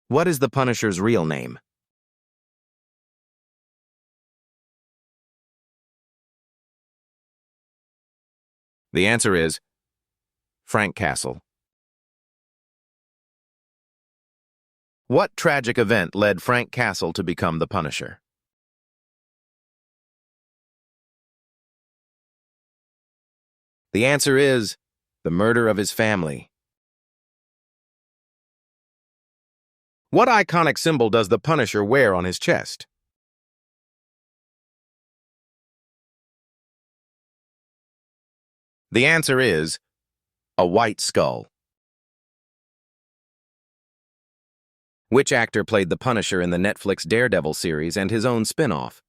What is the Punisher's real name? The answer is Frank Castle. What tragic event led Frank Castle to become the Punisher? The answer is the murder of his family. What iconic symbol does the Punisher wear on his chest? The answer is a white skull. Which actor played the Punisher in the Netflix Daredevil series and his own spin-off?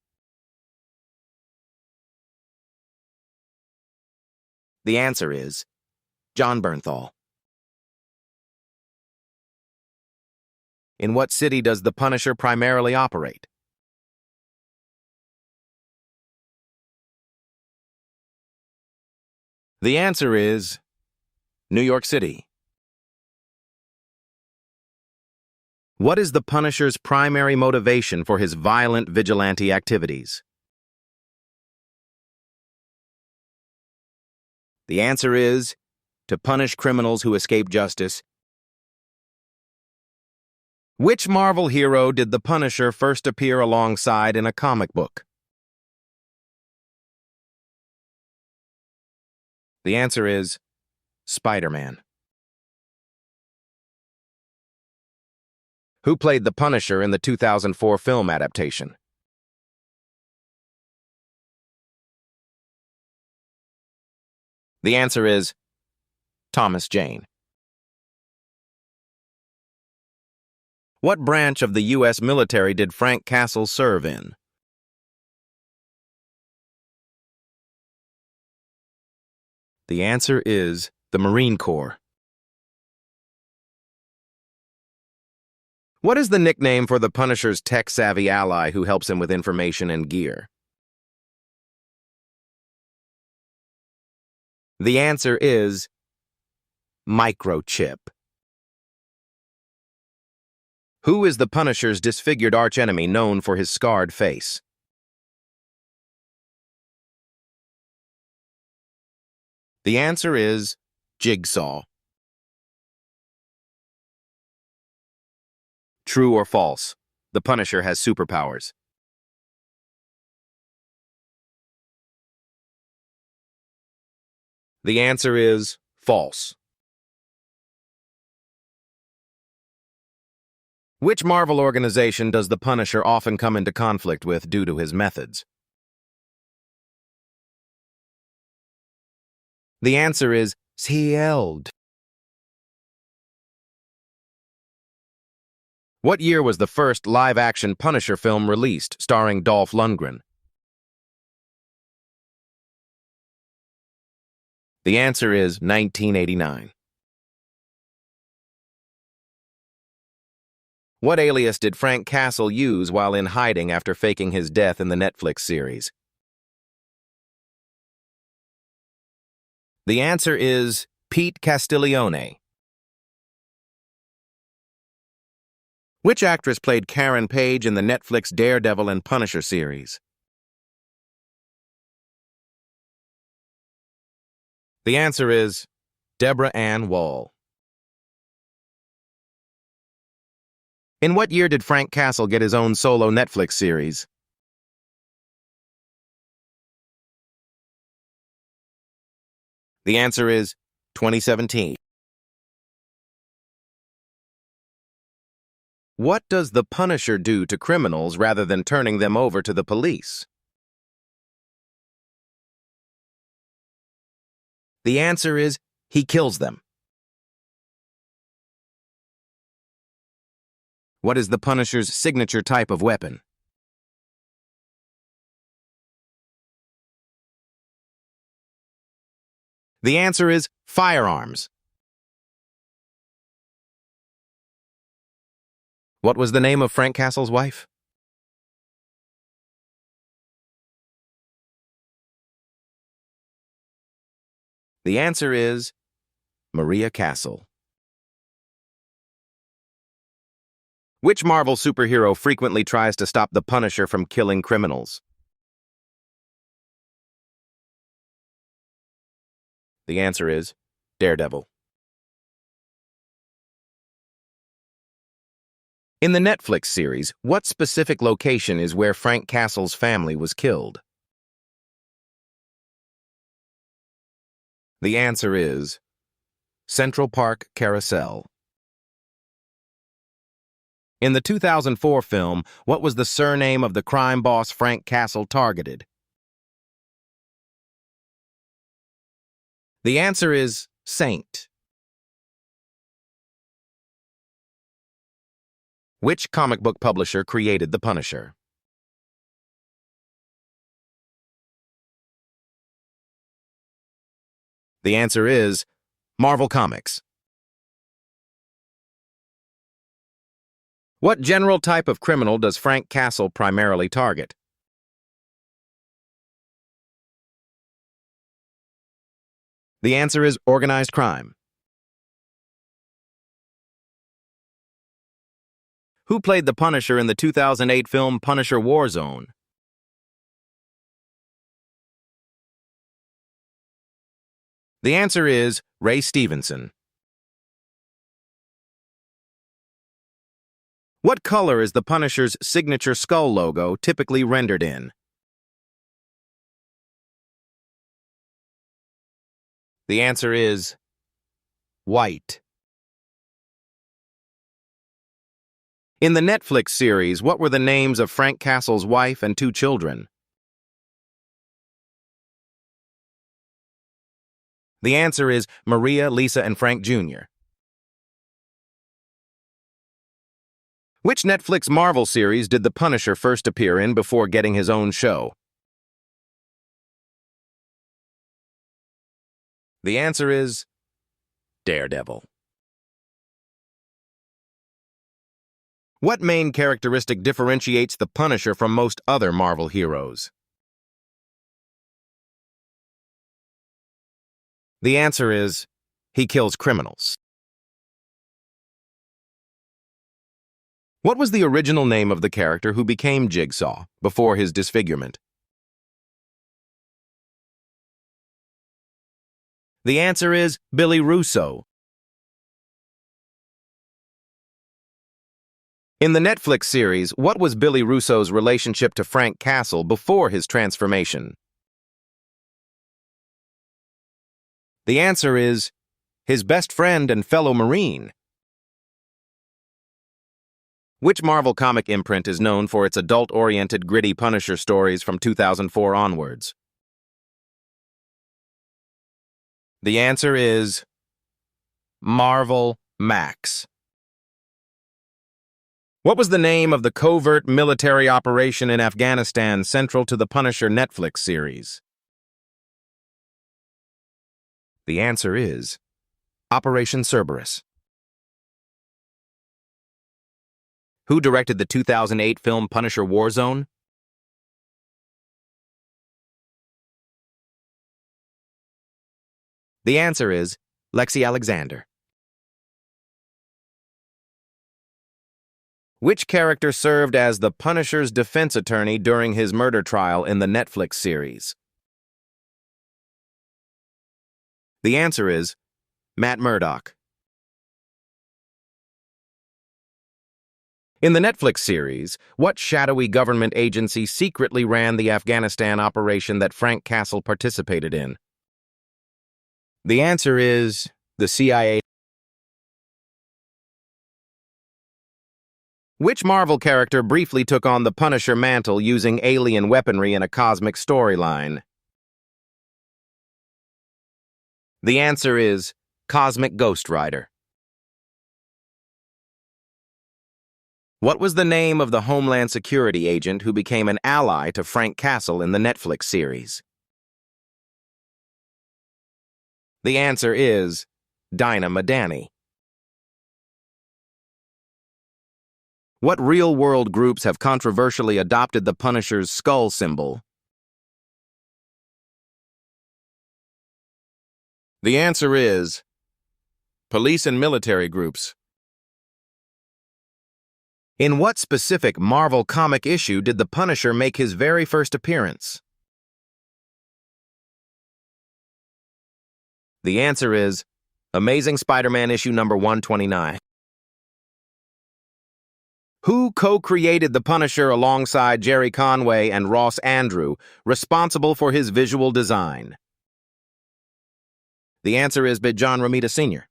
The answer is John Bernthal. In what city does the Punisher primarily operate? The answer is New York City. What is the Punisher's primary motivation for his violent vigilante activities? The answer is to punish criminals who escape justice. Which Marvel hero did the Punisher first appear alongside in a comic book? The answer is Spider-Man. Who played the Punisher in the 2004 film adaptation? The answer is Thomas Jane. What branch of the U.S. military did Frank Castle serve in? The answer is the Marine Corps. What is the nickname for the Punisher's tech-savvy ally who helps him with information and gear? The answer is Microchip. Who is the Punisher's disfigured archenemy known for his scarred face? The answer is Jigsaw. True or false? The Punisher has superpowers. The answer is false. Which Marvel organization does the Punisher often come into conflict with due to his methods? The answer is Shield. What year was the first live-action Punisher film released starring Dolph Lundgren? The answer is 1989. What alias did Frank Castle use while in hiding after faking his death in the Netflix series? The answer is Pete Castiglione. Which actress played Karen Page in the Netflix Daredevil and Punisher series? The answer is Deborah Ann Woll. In what year did Frank Castle get his own solo Netflix series? The answer is 2017. What does the Punisher do to criminals rather than turning them over to the police? The answer is he kills them. What is the Punisher's signature type of weapon? The answer is firearms. What was the name of Frank Castle's wife? The answer is Maria Castle. Which Marvel superhero frequently tries to stop the Punisher from killing criminals? The answer is Daredevil. In the Netflix series, what specific location is where Frank Castle's family was killed? The answer is Central Park Carousel. In the 2004 film, what was the surname of the crime boss Frank Castle targeted? The answer is Saint. Which comic book publisher created the Punisher? The answer is Marvel Comics. What general type of criminal does Frank Castle primarily target? The answer is organized crime. Who played the Punisher in the 2008 film Punisher Warzone? The answer is Ray Stevenson. What color is the Punisher's signature skull logo typically rendered in? The answer is white. In the Netflix series, what were the names of Frank Castle's wife and 2 children? The answer is Maria, Lisa, and Frank Jr. Which Netflix Marvel series did the Punisher first appear in before getting his own show? The answer is Daredevil. What main characteristic differentiates the Punisher from most other Marvel heroes? The answer is he kills criminals. What was the original name of the character who became Jigsaw before his disfigurement? The answer is Billy Russo. In the Netflix series, what was Billy Russo's relationship to Frank Castle before his transformation? The answer is his best friend and fellow Marine. Which Marvel comic imprint is known for its adult-oriented, gritty Punisher stories from 2004 onwards? The answer is Marvel Max. What was the name of the covert military operation in Afghanistan central to the Punisher Netflix series? The answer is Operation Cerberus. Who directed the 2008 film Punisher Warzone? The answer is Lexi Alexander. Which character served as the Punisher's defense attorney during his murder trial in the Netflix series? The answer is Matt Murdock. In the Netflix series, what shadowy government agency secretly ran the Afghanistan operation that Frank Castle participated in? The answer is the CIA. Which Marvel character briefly took on the Punisher mantle using alien weaponry in a cosmic storyline? The answer is Cosmic Ghost Rider. What was the name of the Homeland Security agent who became an ally to Frank Castle in the Netflix series? The answer is Dinah Madani. What real-world groups have controversially adopted the Punisher's skull symbol? The answer is police and military groups. In what specific Marvel comic issue did the Punisher make his very first appearance? The answer is Amazing Spider-Man issue number 129. Who co-created the Punisher alongside Jerry Conway and Ross Andru, responsible for his visual design? The answer is John Romita Sr.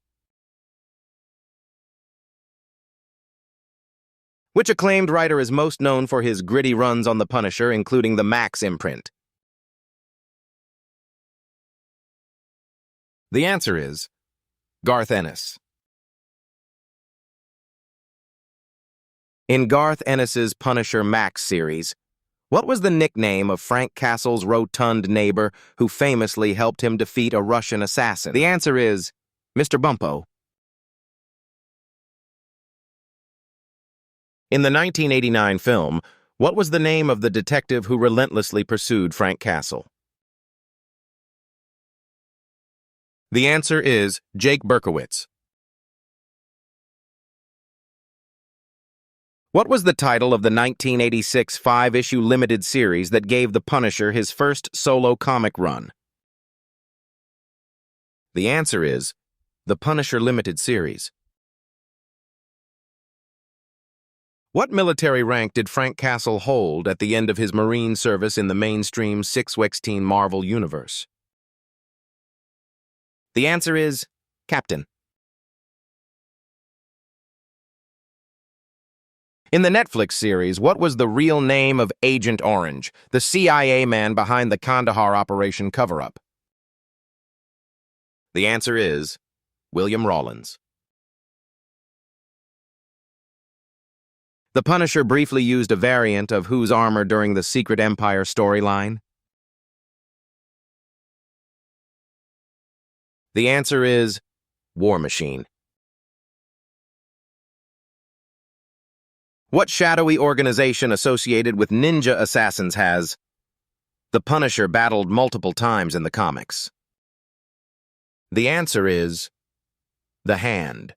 Which acclaimed writer is most known for his gritty runs on the Punisher, including the Max imprint? The answer is Garth Ennis. In Garth Ennis's Punisher Max series, what was the nickname of Frank Castle's rotund neighbor who famously helped him defeat a Russian assassin? The answer is Mr. Bumpo. In the 1989 film, what was the name of the detective who relentlessly pursued Frank Castle? The answer is Jake Berkowitz. What was the title of the 1986 5-issue limited series that gave the Punisher his first solo comic run? The answer is The Punisher Limited Series. What military rank did Frank Castle hold at the end of his Marine service in the mainstream 6x10 Marvel Universe? The answer is Captain. In the Netflix series, what was the real name of Agent Orange, the CIA man behind the Kandahar Operation cover-up? The answer is William Rawlins. The Punisher briefly used a variant of whose armor during the Secret Empire storyline? The answer is War Machine. What shadowy organization associated with ninja assassins has the Punisher battled multiple times in the comics? The answer is The Hand.